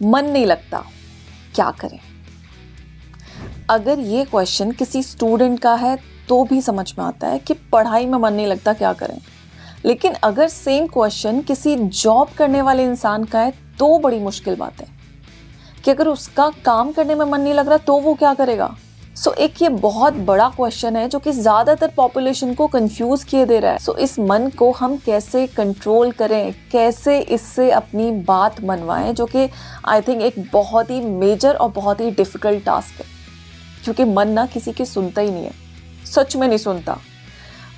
मन नहीं लगता, क्या करें? अगर ये क्वेश्चन किसी स्टूडेंट का है तो भी समझ में आता है कि पढ़ाई में मन नहीं लगता, क्या करें। लेकिन अगर सेम क्वेश्चन किसी जॉब करने वाले इंसान का है तो बड़ी मुश्किल बात है कि अगर उसका काम करने में मन नहीं लग रहा तो वो क्या करेगा। एक ये बहुत बड़ा क्वेश्चन है जो कि ज़्यादातर पॉपुलेशन को कंफ्यूज किए दे रहा है। इस मन को हम कैसे कंट्रोल करें, कैसे इससे अपनी बात मनवाएं, जो कि आई थिंक एक बहुत ही मेजर और बहुत ही डिफ़िकल्ट टास्क है, क्योंकि मन ना किसी की सुनता ही नहीं है, सच में नहीं सुनता।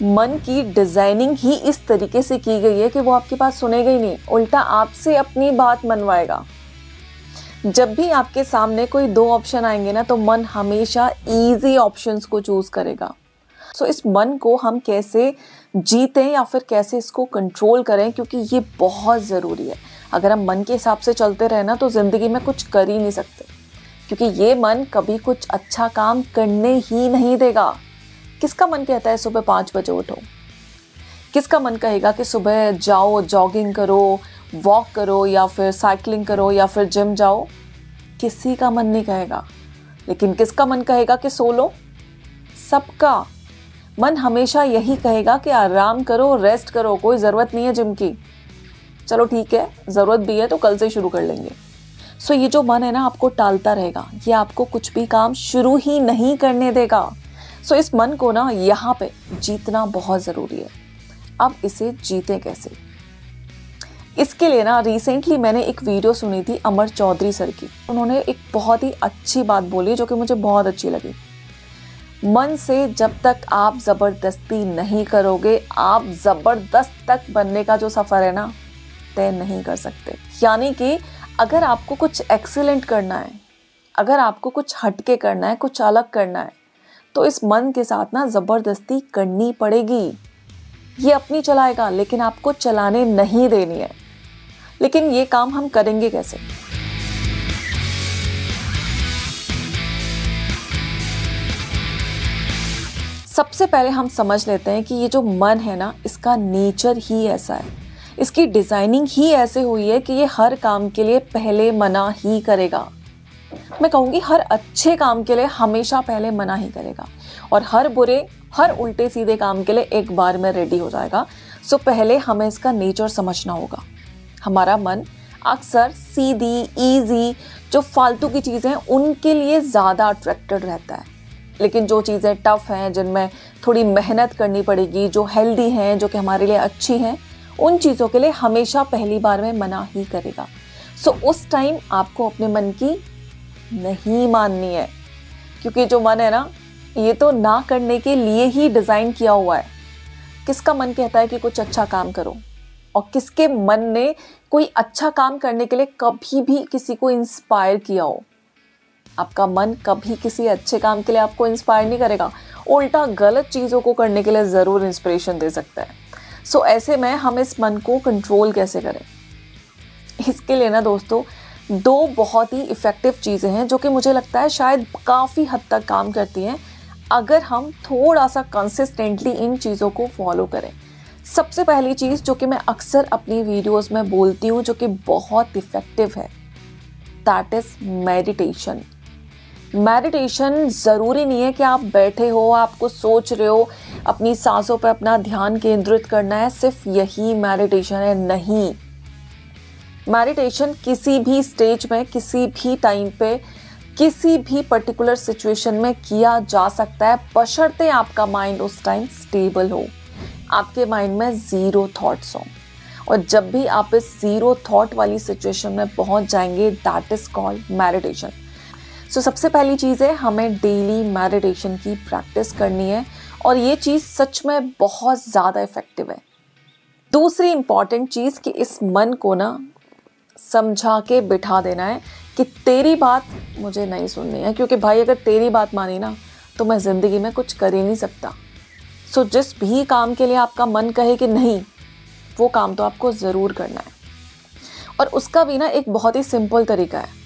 मन की डिज़ाइनिंग ही इस तरीके से की गई है कि वो आपकी बात सुनेगा ही नहीं, उल्टा आपसे अपनी बात मनवाएगा। जब भी आपके सामने कोई दो ऑप्शन आएंगे ना, तो मन हमेशा इजी ऑप्शंस को चूज करेगा। इस मन को हम कैसे जीतें या फिर कैसे इसको कंट्रोल करें, क्योंकि ये बहुत ज़रूरी है। अगर हम मन के हिसाब से चलते रहे ना तो ज़िंदगी में कुछ कर ही नहीं सकते, क्योंकि ये मन कभी कुछ अच्छा काम करने ही नहीं देगा। किसका मन कहता है सुबह 5 बजे उठो? किसका मन कहेगा कि सुबह जाओ, जॉगिंग करो, वॉक करो, या फिर साइकिलिंग करो, या फिर जिम जाओ? किसी का मन नहीं कहेगा। लेकिन किसका मन कहेगा कि सो लो? सबका मन हमेशा यही कहेगा कि आराम करो, रेस्ट करो, कोई ज़रूरत नहीं है जिम की। चलो ठीक है, ज़रूरत भी है तो कल से शुरू कर लेंगे। ये जो मन है ना, आपको टालता रहेगा, ये आपको कुछ भी काम शुरू ही नहीं करने देगा। इस मन को ना यहाँ पे जीतना बहुत ज़रूरी है। अब इसे जीते कैसे? इसके लिए ना रिसेंटली मैंने एक वीडियो सुनी थी अमर चौधरी सर की। उन्होंने एक बहुत ही अच्छी बात बोली जो कि मुझे बहुत अच्छी लगी। मन से जब तक आप ज़बरदस्ती नहीं करोगे, आप ज़बरदस्त तक बनने का जो सफ़र है ना, तय नहीं कर सकते। यानी कि अगर आपको कुछ एक्सीलेंट करना है, अगर आपको कुछ हटके करना है, कुछ अलग करना है, तो इस मन के साथ ना ज़बरदस्ती करनी पड़ेगी। ये अपनी चलाएगा, लेकिन आपको चलाने नहीं देनी है। लेकिन ये काम हम करेंगे कैसे? सबसे पहले हम समझ लेते हैं कि ये जो मन है ना, इसका नेचर ही ऐसा है, इसकी डिज़ाइनिंग ही ऐसे हुई है कि ये हर काम के लिए पहले मना ही करेगा। मैं कहूँगी हर अच्छे काम के लिए हमेशा पहले मना ही करेगा, और हर बुरे, हर उल्टे सीधे काम के लिए एक बार में रेडी हो जाएगा। पहले हमें इसका नेचर समझना होगा। हमारा मन अक्सर सीधी, इजी, जो फालतू की चीज़ें हैं उनके लिए ज़्यादा अट्रैक्टेड रहता है। लेकिन जो चीज़ें टफ हैं, जिनमें थोड़ी मेहनत करनी पड़ेगी, जो हेल्दी हैं, जो कि हमारे लिए अच्छी हैं, उन चीज़ों के लिए हमेशा पहली बार में मना ही करेगा। उस टाइम आपको अपने मन की नहीं माननी है, क्योंकि जो मन है ना, ये तो ना करने के लिए ही डिज़ाइन किया हुआ है। किसका मन कहता है कि कुछ अच्छा काम करो, और किसके मन ने कोई अच्छा काम करने के लिए कभी भी किसी को इंस्पायर किया हो? आपका मन कभी किसी अच्छे काम के लिए आपको इंस्पायर नहीं करेगा, उल्टा गलत चीज़ों को करने के लिए ज़रूर इंस्पिरेशन दे सकता है। ऐसे में हम इस मन को कंट्रोल कैसे करें? इसके लिए ना दोस्तों, दो बहुत ही इफ़ेक्टिव चीज़ें हैं जो कि मुझे लगता है शायद काफ़ी हद तक काम करती हैं अगर हम थोड़ा सा कंसिस्टेंटली इन चीज़ों को फॉलो करें। सबसे पहली चीज़ जो कि मैं अक्सर अपनी वीडियोस में बोलती हूँ, जो कि बहुत इफ़ेक्टिव है, दैट इज़ मेडिटेशन। मेडिटेशन ज़रूरी नहीं है कि आप बैठे हो, आप कुछ सोच रहे हो, अपनी सांसों पर अपना ध्यान केंद्रित करना है, सिर्फ यही मेडिटेशन है। नहीं, मेडिटेशन किसी भी स्टेज में, किसी भी टाइम पे, किसी भी पर्टिकुलर सिचुएशन में किया जा सकता है, बशर्ते आपका माइंड उस टाइम स्टेबल हो, आपके माइंड में ज़ीरो थॉट्स हों। और जब भी आप इस ज़ीरो थॉट वाली सिचुएशन में पहुंच जाएंगे, दैट इज़ कॉल्ड मेडिटेशन। सबसे पहली चीज़ है, हमें डेली मेडिटेशन की प्रैक्टिस करनी है, और ये चीज़ सच में बहुत ज़्यादा इफ़ेक्टिव है। दूसरी इम्पॉर्टेंट चीज़ कि इस मन को ना समझा के बिठा देना है कि तेरी बात मुझे नहीं सुननी है, क्योंकि भाई अगर तेरी बात मानी ना तो मैं ज़िंदगी में कुछ कर ही नहीं सकता। जिस भी काम के लिए आपका मन कहे कि नहीं, वो काम तो आपको ज़रूर करना है। और उसका भी ना एक बहुत ही सिंपल तरीका है।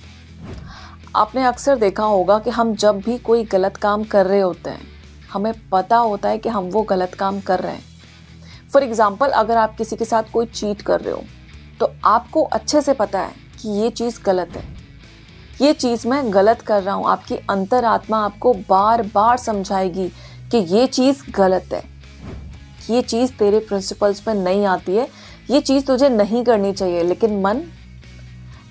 आपने अक्सर देखा होगा कि हम जब भी कोई गलत काम कर रहे होते हैं, हमें पता होता है कि हम वो गलत काम कर रहे हैं। फॉर एग्ज़ाम्पल, अगर आप किसी के साथ कोई चीट कर रहे हो, तो आपको अच्छे से पता है कि ये चीज़ गलत है, ये चीज़ मैं गलत कर रहा हूँ। आपकी अंतरात्मा आपको बार बार समझाएगी कि ये चीज़ गलत है, ये चीज़ तेरे प्रिंसिपल्स में नहीं आती है, ये चीज़ तुझे नहीं करनी चाहिए। लेकिन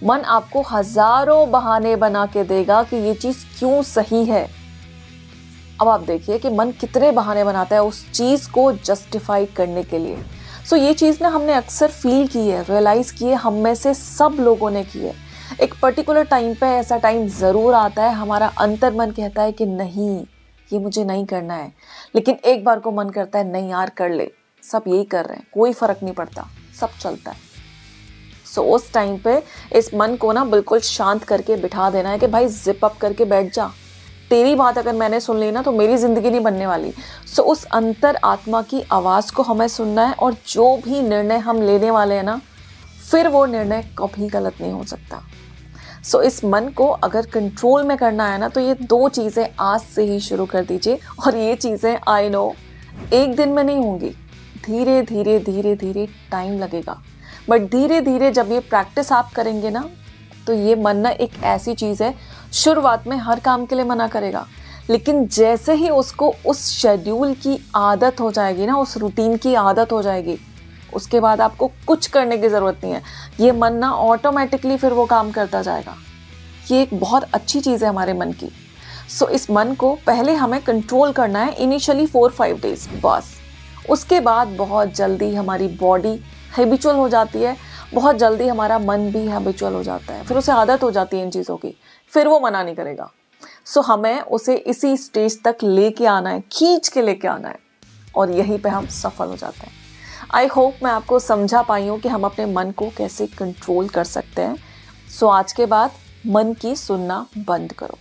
मन आपको हजारों बहाने बना के देगा कि ये चीज़ क्यों सही है। अब आप देखिए कि मन कितने बहाने बनाता है उस चीज़ को जस्टिफाई करने के लिए। सो ये चीज़ ना हमने अक्सर फील की है, रियलाइज़ की है, हम में से सब लोगों ने की है। एक पर्टिकुलर टाइम पे ऐसा टाइम ज़रूर आता है, हमारा अंतर मन कहता है कि नहीं, ये मुझे नहीं करना है। लेकिन एक बार को मन करता है नहीं यार कर ले, सब यही कर रहे हैं, कोई फ़र्क नहीं पड़ता, सब चलता है। सो उस टाइम पे इस मन को ना बिल्कुल शांत करके बिठा देना है कि भाई जिप अप करके बैठ जा, तेरी बात अगर मैंने सुन ली ना तो मेरी ज़िंदगी नहीं बनने वाली। सो उस अंतर आत्मा की आवाज़ को हमें सुनना है, और जो भी निर्णय हम लेने वाले हैं ना, फिर वो निर्णय कभी गलत नहीं हो सकता। सो इस मन को अगर कंट्रोल में करना है ना, तो ये 2 चीज़ें आज से ही शुरू कर दीजिए। और ये चीज़ें आई नो एक दिन में नहीं होंगी, धीरे धीरे धीरे धीरे टाइम लगेगा। बट धीरे धीरे जब ये प्रैक्टिस आप करेंगे ना, तो ये मन ना एक ऐसी चीज़ है, शुरुआत में हर काम के लिए मना करेगा, लेकिन जैसे ही उसको उस शेड्यूल की आदत हो जाएगी ना, उस रूटीन की आदत हो जाएगी, उसके बाद आपको कुछ करने की ज़रूरत नहीं है। ये मन ना ऑटोमेटिकली फिर वो काम करता जाएगा। ये एक बहुत अच्छी चीज़ है हमारे मन की। सो इस मन को पहले हमें कंट्रोल करना है इनिशियली 4-5 डेज बस। उसके बाद बहुत जल्दी हमारी बॉडी हैबिचुअल हो जाती है, बहुत जल्दी हमारा मन भी हैबिचुअल हो जाता है, फिर उसे आदत हो जाती है इन चीज़ों की, फिर वो मना नहीं करेगा। सो हमें उसे इसी स्टेज तक लेके आना है, खींच के लेके आना है, और यहीं पे हम सफल हो जाते हैं। आई होप मैं आपको समझा पाई हूँ कि हम अपने मन को कैसे कंट्रोल कर सकते हैं। सो आज के बाद मन की सुनना बंद करो।